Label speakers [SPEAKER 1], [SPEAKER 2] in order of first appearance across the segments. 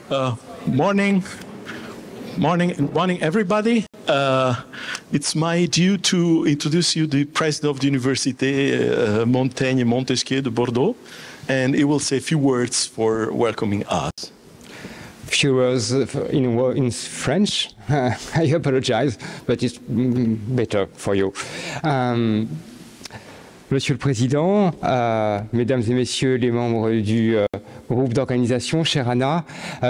[SPEAKER 1] Morning, everybody. It's my due to introduce you the president of the Université Montaigne de Bordeaux, and he will say a few words for welcoming us.
[SPEAKER 2] Few words in French. I apologize, but it's better for you. Monsieur le Président, Mesdames et Messieurs les membres du groupe d'organisation, chère Anna,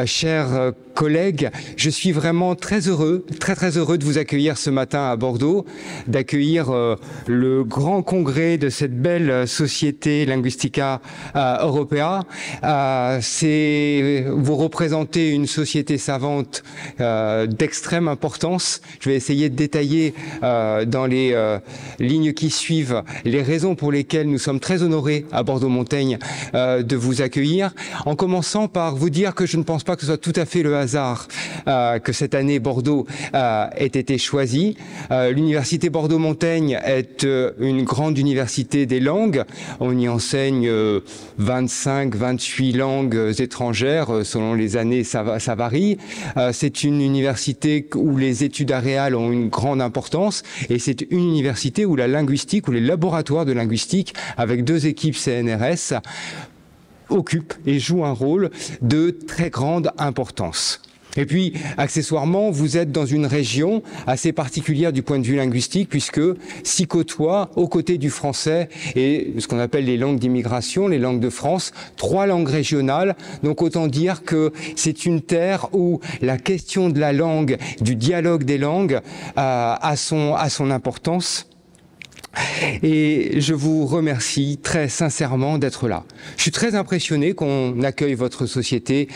[SPEAKER 2] chers collègues, je suis vraiment très heureux de vous accueillir ce matin à Bordeaux, d'accueillir le grand congrès de cette belle société Linguistica Europaea. Vous représentez une société savante d'extrême importance. Je vais essayer de détailler dans les lignes qui suivent les raisons pour lesquelles nous sommes très honorés à Bordeaux Montaigne de vous accueillir, en commençant par vous dire que je ne pense pas que ce soit tout à fait le hasard que cette année Bordeaux ait été choisie. L'Université Bordeaux Montaigne est une grande université des langues. On y enseigne 25-28 langues étrangères, selon les années ça varie. C'est une université où les études aréales ont une grande importance et c'est une université où la linguistique, où les laboratoires de linguistique, avec 2 équipes CNRS, occupent et jouent un rôle de très grande importance. Et puis, accessoirement, vous êtes dans une région assez particulière du point de vue linguistique, puisque s'y côtoient, aux côtés du français et ce qu'on appelle les langues d'immigration, les langues de France, 3 langues régionales. Donc autant dire que c'est une terre où la question de la langue, du dialogue des langues, a son importance. Et je vous remercie très sincèrement d'être là. Je suis très impressionné qu'on accueille votre société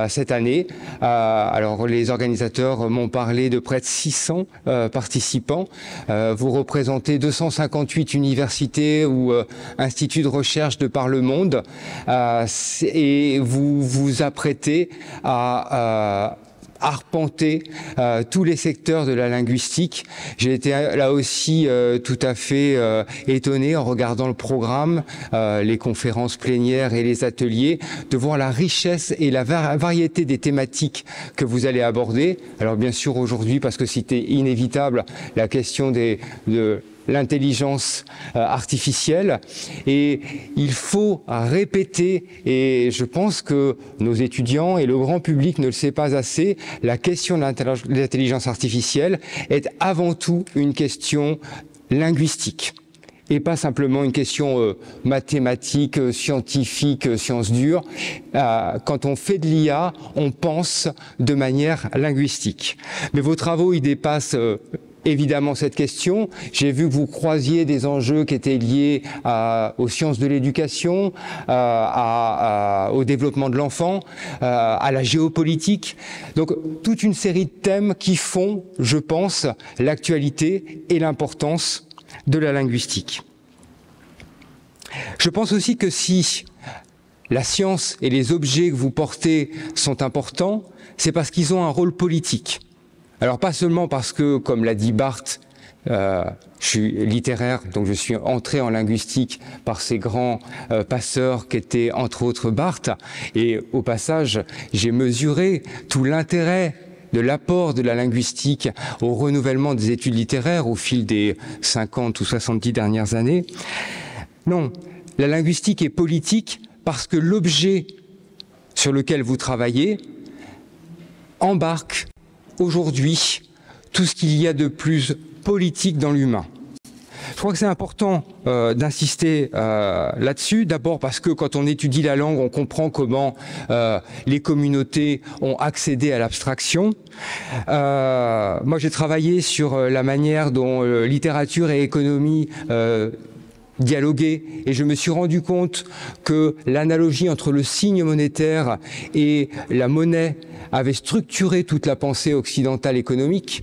[SPEAKER 2] cette année. Alors les organisateurs m'ont parlé de près de 600 participants. Vous représentez 258 universités ou instituts de recherche de par le monde et vous vous apprêtez à arpenter tous les secteurs de la linguistique. J'ai été là aussi tout à fait étonné en regardant le programme, les conférences plénières et les ateliers, de voir la richesse et la variété des thématiques que vous allez aborder. Alors bien sûr aujourd'hui, parce que c'était inévitable, la question de l'intelligence artificielle, et il faut répéter, et je pense que nos étudiants et le grand public ne le sait pas assez, la question de l'intelligence artificielle est avant tout une question linguistique et pas simplement une question mathématique, scientifique, sciences dures. Quand on fait de l'IA, on pense de manière linguistique. Mais vos travaux, ils dépassent évidemment cette question. J'ai vu que vous croisiez des enjeux qui étaient liés aux sciences de l'éducation, au développement de l'enfant, à la géopolitique. Donc toute une série de thèmes qui font, je pense, l'actualité et l'importance de la linguistique. Je pense aussi que si la science et les objets que vous portez sont importants, c'est parce qu'ils ont un rôle politique. Alors pas seulement parce que, comme l'a dit Barthes, je suis littéraire, donc je suis entré en linguistique par ces grands passeurs qu'étaient entre autres Barthes, et au passage j'ai mesuré tout l'intérêt de l'apport de la linguistique au renouvellement des études littéraires au fil des 50 ou 70 dernières années. Non, la linguistique est politique parce que l'objet sur lequel vous travaillez embarque aujourd'hui tout ce qu'il y a de plus politique dans l'humain. Je crois que c'est important d'insister là-dessus, d'abord parce que quand on étudie la langue, on comprend comment les communautés ont accédé à l'abstraction. Moi, j'ai travaillé sur la manière dont littérature et économie dialoguer, et je me suis rendu compte que l'analogie entre le signe monétaire et la monnaie avait structuré toute la pensée occidentale économique,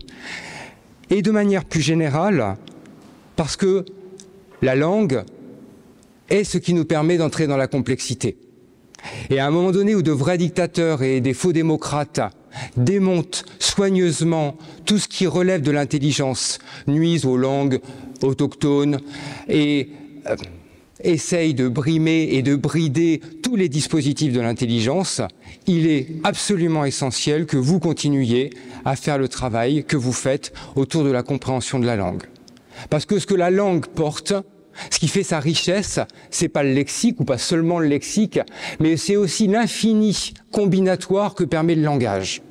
[SPEAKER 2] et de manière plus générale, parce que la langue est ce qui nous permet d'entrer dans la complexité. Et à un moment donné où de vrais dictateurs et des faux démocrates démontent soigneusement tout ce qui relève de l'intelligence, nuisent aux langues autochtones et essayent de brimer et de brider tous les dispositifs de l'intelligence, il est absolument essentiel que vous continuiez à faire le travail que vous faites autour de la compréhension de la langue. Parce que ce que la langue porte, ce qui fait sa richesse, c'est pas le lexique ou pas seulement le lexique, mais c'est aussi l'infini combinatoire que permet le langage.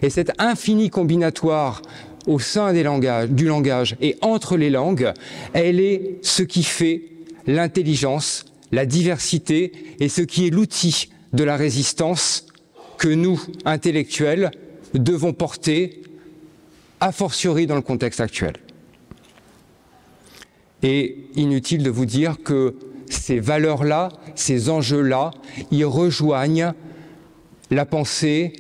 [SPEAKER 2] Et cet infini combinatoire au sein du langage et entre les langues, elle est ce qui fait l'intelligence, la diversité et ce qui est l'outil de la résistance que nous, intellectuels, devons porter, a fortiori dans le contexte actuel. Et inutile de vous dire que ces valeurs-là, ces enjeux-là, y rejoignent la pensée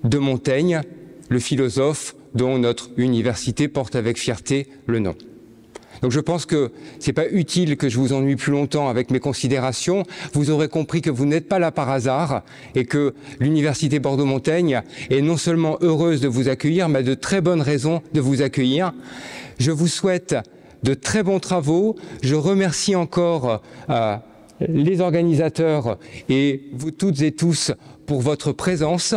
[SPEAKER 2] de Montaigne, le philosophe dont notre université porte avec fierté le nom. Donc je pense que ce n'est pas utile que je vous ennuie plus longtemps avec mes considérations. Vous aurez compris que vous n'êtes pas là par hasard et que l'Université Bordeaux Montaigne est non seulement heureuse de vous accueillir, mais a de très bonnes raisons de vous accueillir. Je vous souhaite de très bons travaux. Je remercie encore les organisateurs et vous toutes et tous pour votre présence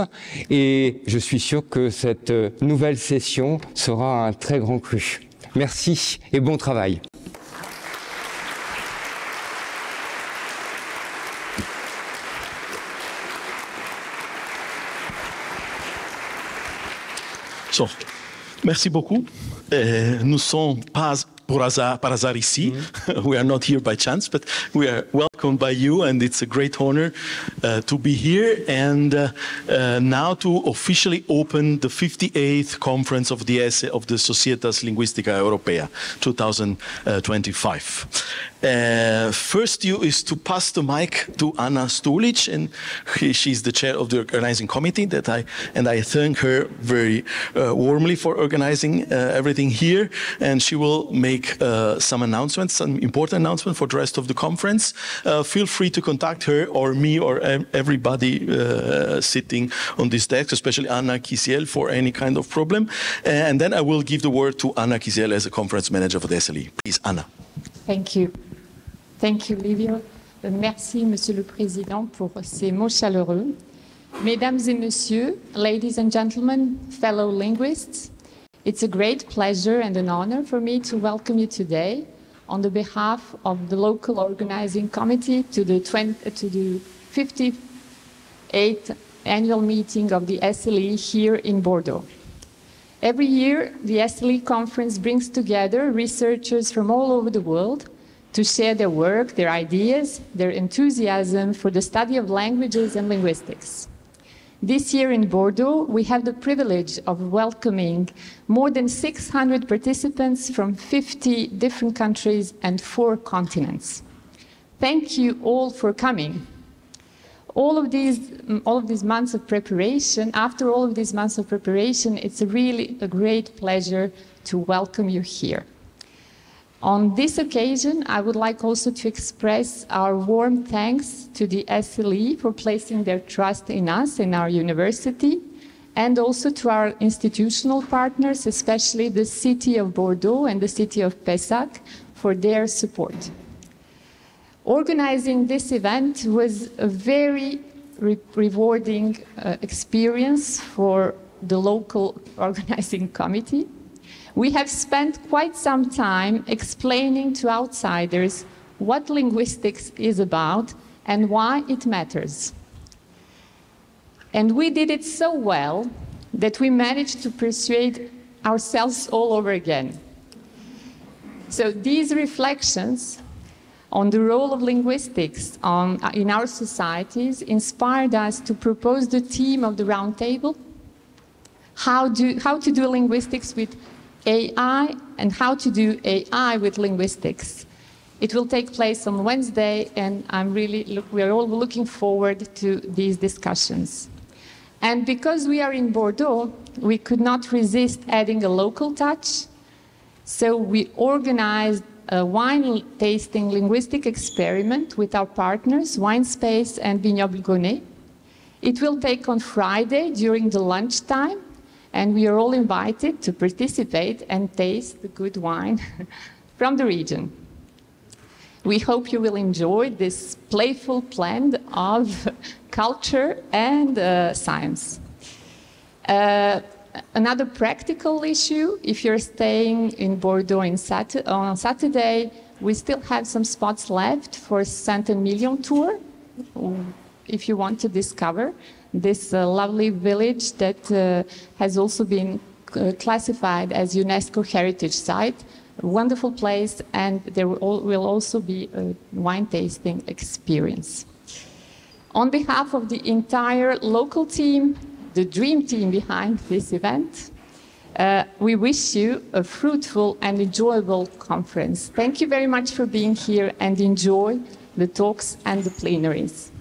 [SPEAKER 2] et je suis sûr que cette nouvelle session sera un très grand cru. Merci et bon travail.
[SPEAKER 1] So, merci beaucoup. Nous sommes pas par hasard ici. We are not here by chance, but we are welcomed by you, and it's a great honor to be here and now to officially open the 58th conference of the Societas Linguistica Europaea 2025. First is to pass the mic to Anna Stulic, and she's the chair of the organizing committee and I thank her very warmly for organizing everything here, and she will make some announcements, some important announcements for the rest of the conference. Feel free to contact her or me or everybody sitting on this desk, especially Anna Kisiel, for any kind of problem. And then I will give the word to Anna Kisiel as a conference manager for the SLE. Please, Anna.
[SPEAKER 3] Thank you. Thank you, Livio. Merci, Monsieur le Président, pour ces mots chaleureux. Mesdames et Messieurs, ladies and gentlemen, fellow linguists, it's a great pleasure and an honor for me to welcome you today on the behalf of the local organizing committee to the 58th annual meeting of the SLE here in Bordeaux. Every year, the SLE conference brings together researchers from all over the world to share their work, their ideas, their enthusiasm for the study of languages and linguistics. This year in Bordeaux, we have the privilege of welcoming more than 600 participants from 50 different countries and 4 continents. Thank you all for coming. All of these months of preparation, after all of these months of preparation, it's really a great pleasure to welcome you here. On this occasion, I would like also to express our warm thanks to the SLE for placing their trust in us, in our university, and also to our institutional partners, especially the city of Bordeaux and the city of Pessac, for their support. Organizing this event was a very rewarding experience for the local organizing committee. We have spent quite some time explaining to outsiders what linguistics is about and why it matters. And we did it so well that we managed to persuade ourselves all over again. So these reflections on the role of linguistics in our societies inspired us to propose the theme of the roundtable, how to do linguistics with AI and how to do AI with linguistics. It will take place on Wednesday, and we are all looking forward to these discussions. And because we are in Bordeaux, we could not resist adding a local touch, so we organized a wine tasting linguistic experiment with our partners, Wine Space and Vignoble Gonnet. It will take on Friday during the lunchtime, and we are all invited to participate and taste the good wine from the region. We hope you will enjoy this playful blend of culture and science. Another practical issue, if you're staying in Bordeaux on Saturday, we still have some spots left for Saint-Emilion tour, if you want to discover this lovely village that has also been classified as UNESCO Heritage Site. A wonderful place, and there will also be a wine tasting experience. On behalf of the entire local team, the dream team behind this event, we wish you a fruitful and enjoyable conference. Thank you very much for being here, and enjoy the talks and the plenaries.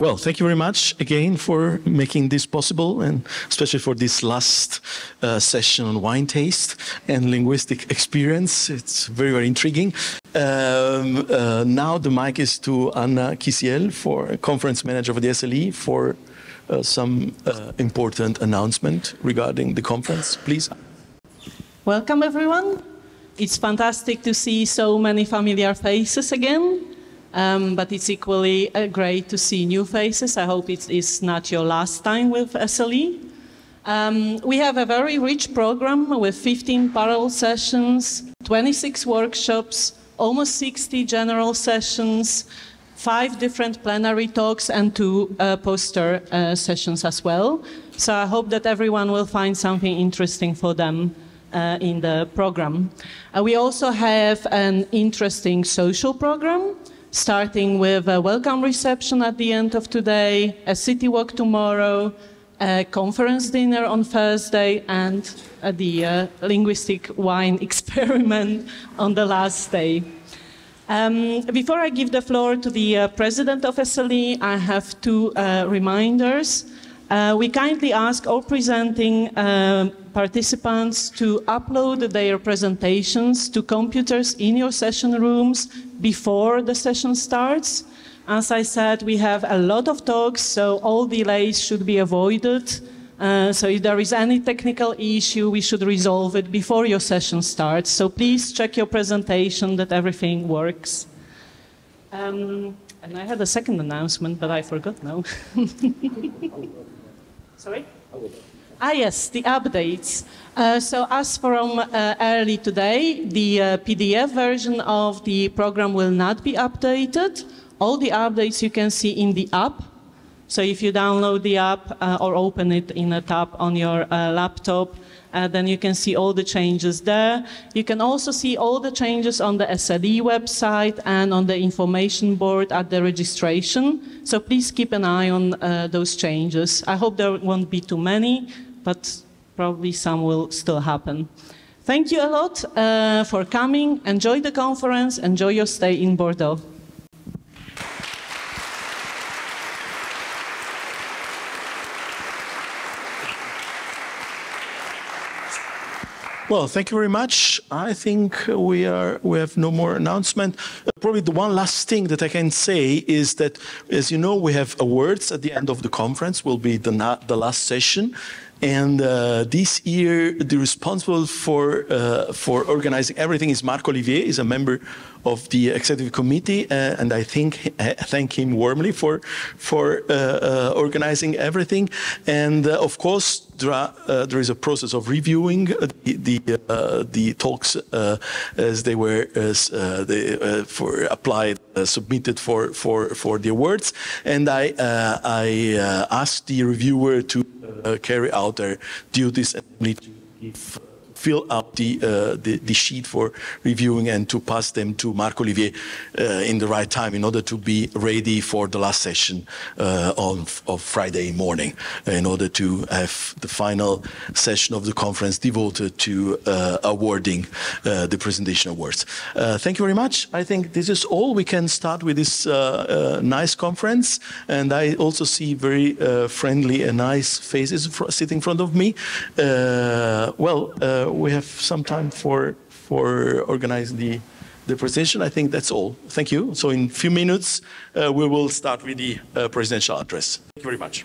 [SPEAKER 1] Well, thank you very much again for making this possible, and especially for this last session on wine taste and linguistic experience. It's very, very intriguing. Now the mic is to Anna Kisiel, conference manager of the SLE, for some important announcement regarding the conference. Please.
[SPEAKER 4] Welcome, everyone. It's fantastic to see so many familiar faces again. But it's equally great to see new faces. I hope it's not your last time with SLE. We have a very rich program with 15 parallel sessions, 26 workshops, almost 60 general sessions, 5 different plenary talks, and 2 poster sessions as well. So I hope that everyone will find something interesting for them in the program. We also have an interesting social program, starting with a welcome reception at the end of today, a city walk tomorrow, a conference dinner on Thursday, and the linguistic wine experiment on the last day. Before I give the floor to the president of SLE, I have 2 reminders. We kindly ask all presenting participants to upload their presentations to computers in your session rooms before the session starts. As I said, we have a lot of talks, so all delays should be avoided. So if there is any technical issue, we should resolve it before your session starts. So please check your presentation that everything works. And I had a second announcement, but I forgot now. Sorry? Yes, the updates. So as from early today, the PDF version of the program will not be updated. All the updates you can see in the app. So if you download the app or open it in a tab on your laptop, then you can see all the changes there. You can also see all the changes on the SLE website and on the information board at the registration. So please keep an eye on those changes. I hope there won't be too many, but probably some will still happen. Thank you a lot for coming. Enjoy the conference. Enjoy your stay in Bordeaux.
[SPEAKER 1] Well, thank you very much. I think we have no more announcement. Probably the one last thing that I can say is that, as you know, we have awards at the end of the conference. Will be the last session. And this year, the responsible for organizing everything is Marc Olivier. He's a member of the executive committee, and I thank him warmly for organizing everything. And of course, there is a process of reviewing the talks as they were submitted for the awards. And I asked the reviewer to carry out their duties and fill out the sheet for reviewing and to pass them to Marc Olivier in the right time in order to be ready for the last session of Friday morning, in order to have the final session of the conference devoted to awarding the presentation awards. Thank you very much. I think this is all. We can start with this nice conference, and I also see very friendly and nice faces sitting in front of me. We have some time for organizing the presentation. I think that's all. Thank you. So in a few minutes, we will start with the presidential address. Thank you very much.